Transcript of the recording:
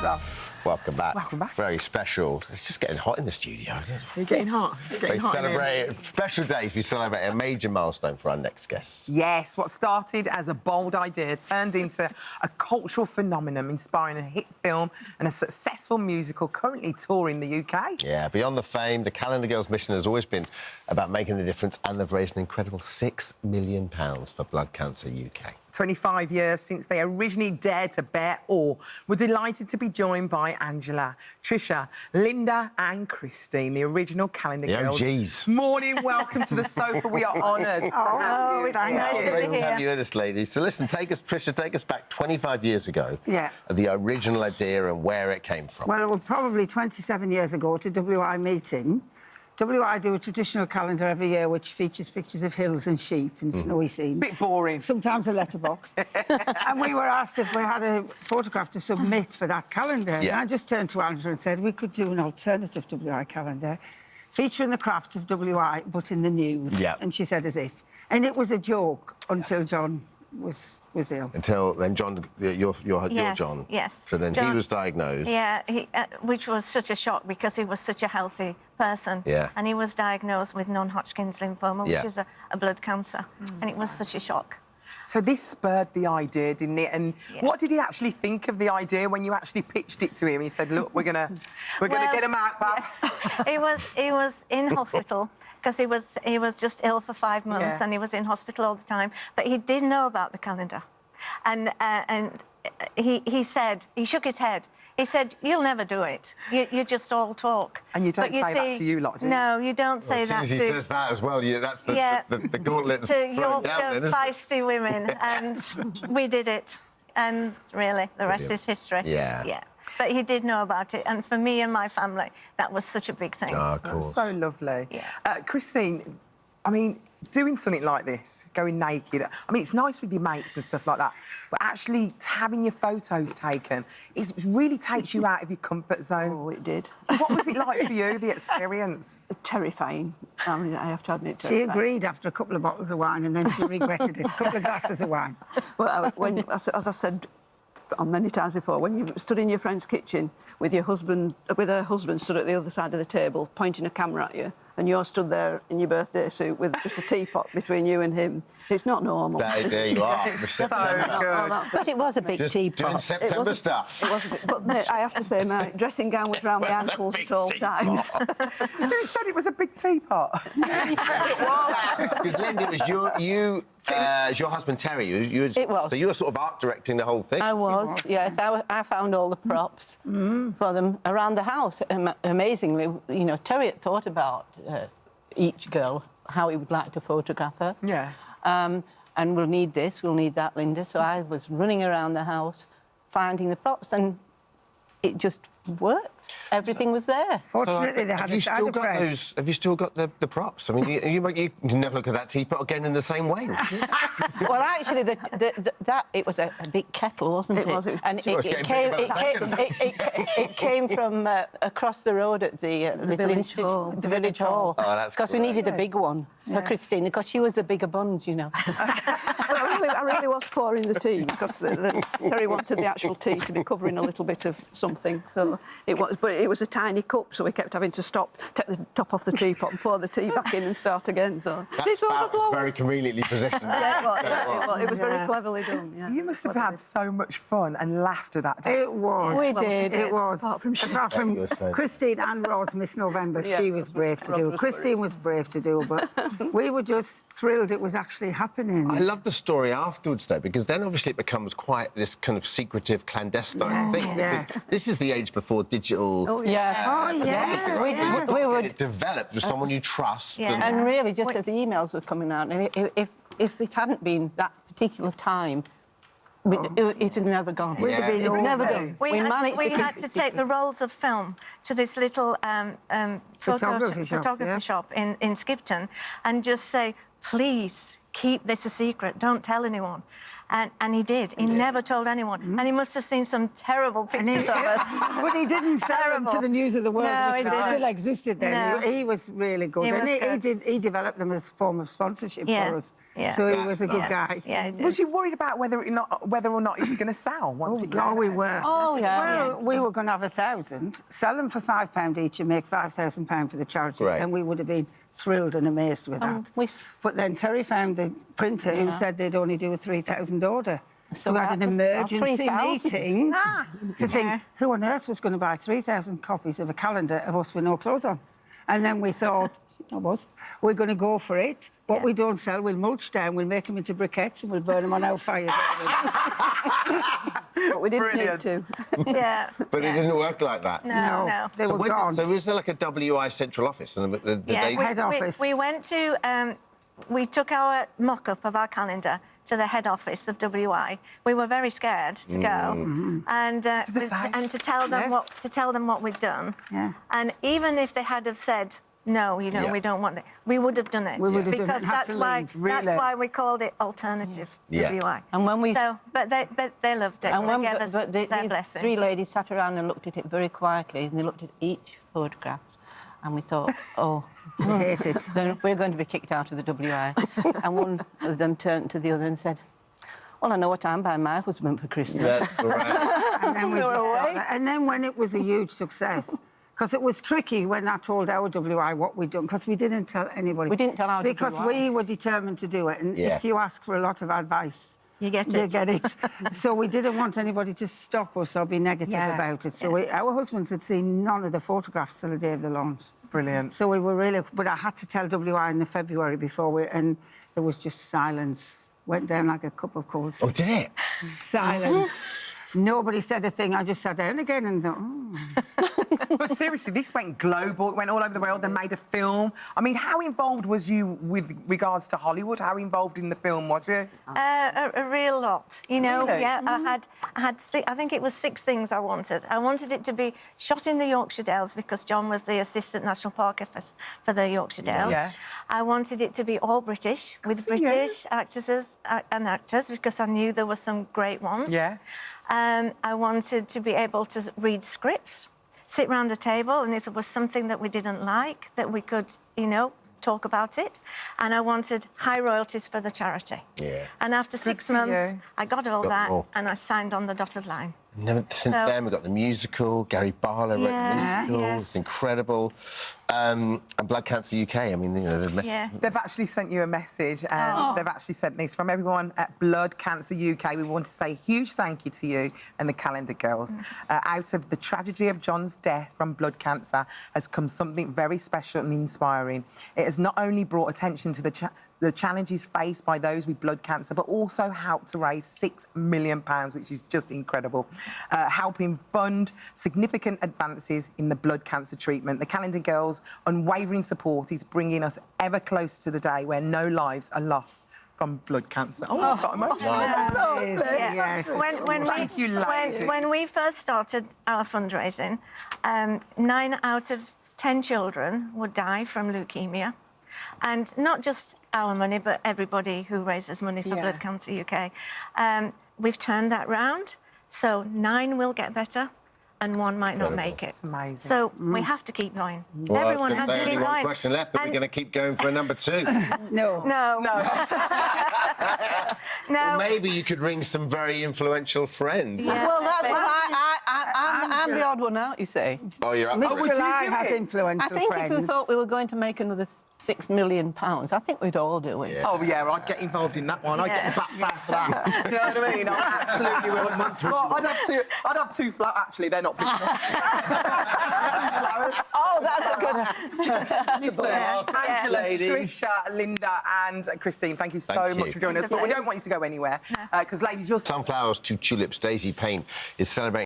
stuff. Welcome back. Welcome back. Very special. It's just getting hot in the studio, isn't it? It's getting hot. It's getting hot. Special days. We celebrate a major milestone for our next guest. Yes, what started as a bold idea turned into a cultural phenomenon, inspiring a hit film and a successful musical currently touring the UK. Yeah, beyond the fame, the Calendar Girls' mission has always been about making the difference, and they've raised an incredible £6 million for Blood Cancer UK. 25 years since they originally dared to bear all. We're delighted to be joined by Angela, Trisha, Linda and Christine, the original Calendar Girls. OGs. Morning, welcome to the sofa. We are honoured. Oh, nice to Great be to have here. you with us, ladies. So listen, Trisha, take us back 25 years ago. Yeah. The original idea and where it came from. Well, it was probably 27 years ago at a WI meeting. WI do a traditional calendar every year which features pictures of hills and sheep and snowy scenes. Bit boring. Sometimes a letterbox. And we were asked if we had a photograph to submit for that calendar. Yeah. And I just turned to Angela and said we could do an alternative WI calendar featuring the crafts of WI but in the nude. Yeah. And she said as if. And it was a joke until John was ill. Until then, John, you're Yes, John. yes. So then he John- was diagnosed. Yeah, which was such a shock because he was such a healthy person. Yeah. And he was diagnosed with non-Hodgkin's lymphoma, Yeah. which is a blood cancer. And it was such a shock. So this spurred the idea, didn't it? And Yeah. what did he actually think of the idea when you actually pitched it to him? He said, "Look, we're gonna get him out, Bob." He was in hospital because he was just ill for 5 months Yeah. and he was in hospital all the time. But he did know about the calendar, and he said, he shook his head. He said, "You'll never do it. You just all talk." And you don't But say that to you lot, do you? No, you don't say As soon that as he to... says that as well, that's the gauntlet that's to thrown down Yorkshire then, isn't it? feisty women, and we did it. And really, the rest is history. Yeah. Yeah. But he did know about it, and for me and my family, that was such a big thing. Oh, of course. So lovely. Yeah. Christine, I mean, doing something like this, going naked, I mean, it's nice with your mates and stuff like that, but actually having your photos taken, it really takes you out of your comfort zone. Oh, it did. What was it like for you, the experience? Terrifying. I mean, I have to admit, She terrifying. agreed after a couple of bottles of wine and then she regretted it. A couple of glasses of wine. Well, as I've said on many times before, when you've stood in your friend's kitchen with her husband stood at the other side of the table pointing a camera at you, and you're stood there in your birthday suit with just a teapot between you and him, it's not normal. There you are. It's With so September. good. But it was a big Just teapot. doing September stuff. It was a bit, but mate, I have to say, my dressing gown was round my ankles at all times. You said it was a big teapot. Because Linda, it was your husband Terry. It was. So you were sort of art directing the whole thing. I was, yes. I found all the props for them around the house. Amazingly, you know, Terry had thought about each girl, how he would like to photograph her. Yeah. And we'll need this, we'll need that, Linda. So I was running around the house, finding the props, and it just worked. Everything was there. Fortunately, they had a cider press. Have you still got the props? I mean, you never look at that teapot again in the same way. Well, actually, it was a big kettle, wasn't it? It was. And Sure, it's getting bigger by the second. it came from across the road at the village hall. Oh, that's because we needed a big one for Christine, because she was the bigger buns, you know. Well, I really was pouring the tea because Terry wanted the actual tea to be covering a little bit of something. So it was, but it was a tiny cup, so we kept having to stop, take the top off the teapot and pour the tea back in and start again. So That spout was very conveniently positioned. it was very cleverly done. Yeah. You must have had so much fun and laughed at that day. It was. We did. It was. Apart from you were saying. Christine and Rose, Miss November, she was brave to do. Christine was brave to do, but we were just thrilled it was actually happening. I love the story afterwards, though, because then obviously it becomes quite this kind of secretive, clandestine thing. Yeah. Because this is the age before digital. Oh, Yes. yes. We would. It developed with someone you trust. Yeah. And really, just as the emails were coming out, and if it hadn't been that particular time, it had never gone. We'd have been It all never day. done. We managed had to take the rolls of film to this little Photography shop in Skipton and just say, please, keep this a secret, don't tell anyone. And he did. He never told anyone. And he must have seen some terrible pictures of us. But he didn't sell them to Terrible. the News of the World, No, which he didn't. still existed then. No. He was really good. He and was good. he developed them as a form of sponsorship Yeah. for us. Yeah. So he That's was a good nice. guy. Yeah, he did. Was you worried about whether or not it was going to sell once it Oh, came we out? were. Oh, yeah. Well, we were going to have 1,000, sell them for £5 each and make £5,000 for the charity. Great. And we would have been thrilled and amazed with that. we- But then Terry found the printer who Yeah. said they'd only do a 3,000 order. So we had an that's emergency 3,000. meeting to think, Yeah. who on earth was going to buy 3,000 copies of a calendar of us with no clothes on? And then we thought, we're going to go for it. What we don't sell, we'll mulch down, we'll make them into briquettes and we'll burn them on our fire. But we didn't Brilliant. need to. Yeah. But it didn't work like that. No, no. They were when gone. so was there like a WI central office? And did they... Head office. We went to, we took our mock-up of our calendar to the head office of WI. We were very scared to go and the side. and to tell them Yes. what we'd done. Yeah. And even if they had have said no, Yeah. we don't want it, we would have done it. We would have done it because and had that's to why leave, really. that's why we called it alternative Yeah. WI. And when we- so, but they loved it. And when, they gave us but their these blessing. three ladies sat around and looked at it very quietly, and they looked at each photograph, and we thought, oh, We hate it. then we're going to be kicked out of the WI. And one of them turned to the other and said, well, I know what I'm buying my husband for Christmas. That's right. And then, we You're just away. thought that. And then when it was a huge success, because it was tricky when I told our WI what we'd done, because we didn't tell anybody. We didn't tell our Because WI. we were determined to do it. And Yeah. if you ask for a lot of advice, You get you it. get it. So we didn't want anybody to stop us or be negative Yeah. about it. So our husbands had seen none of the photographs till the day of the launch. Brilliant. So we were really... But I had to tell WI in the February before and there was just silence. Went down like a cup of cold Oh, did it? silence. Nobody said a thing. I just sat down again and thought, But seriously, this went global. It went all over the world. They made a film. I mean, how involved was you with regards to Hollywood? How involved in the film was you? A real lot, you know. Really? Yeah, I think it was 6 things I wanted. I wanted it to be shot in the Yorkshire Dales because John was the assistant national park officer for the Yorkshire Dales. Yeah. I wanted it to be all British with British actresses and actors because I knew there were some great ones. Yeah. I wanted to be able to read scripts, sit round a table, and if there was something that we didn't like, that we could, talk about it. And I wanted high royalties for the charity. Yeah. And after 6 for months, you. I got all Got that, them all. and I signed on the dotted line. Since So- then, we've got the musical. Gary Barlow wrote the Yeah, musical. yes. It's incredible. And Blood Cancer UK. I mean, the message. Yeah. They've actually sent you a message, and they've actually sent this from everyone at Blood Cancer UK. We want to say a huge thank you to you and the Calendar Girls. Out of the tragedy of John's death from blood cancer has come something very special and inspiring. It has not only brought attention to the challenges faced by those with blood cancer, but also helped to raise £6 million, which is just incredible, helping fund significant advances in the blood cancer treatment. The Calendar Girls' unwavering support is bringing us ever closer to the day where no lives are lost from blood cancer. Oh, I've got emotional. yes. Thank you, lady. When we first started our fundraising, 9 out of 10 children would die from leukemia. And not just our money, but everybody who raises money for Yeah. Blood Cancer UK. We've turned that round, so 9 will get better and 1 might not make it. It's amazing. So we have to keep going. Well, Everyone I was has gonna to say, keep only one going. question left, but we're And- going to keep going for a number 2. No. No. Well, maybe you could ring some very influential friends. Yeah. Well, that's But- what I'm the odd one out, you see. Oh, you're up for Mr. it. Lai do has it? influential I think friends. if we thought we were going to make another £6 million, I think we'd all do it. Yeah. Oh, yeah, I'd get involved in that one. I'd get the back side for that. Do you know what I mean? I absolutely will. Well, I'd have 2 flowers. Actually, they're not big enough. Oh, that's a good... Listen, Yeah. Angela, Ladies. Trisha, Linda and Christine, thank you so Thank much you. for joining us. But we don't want you to go anywhere because, ladies, you're... Sunflowers to tulips. Daisy Payne is celebrating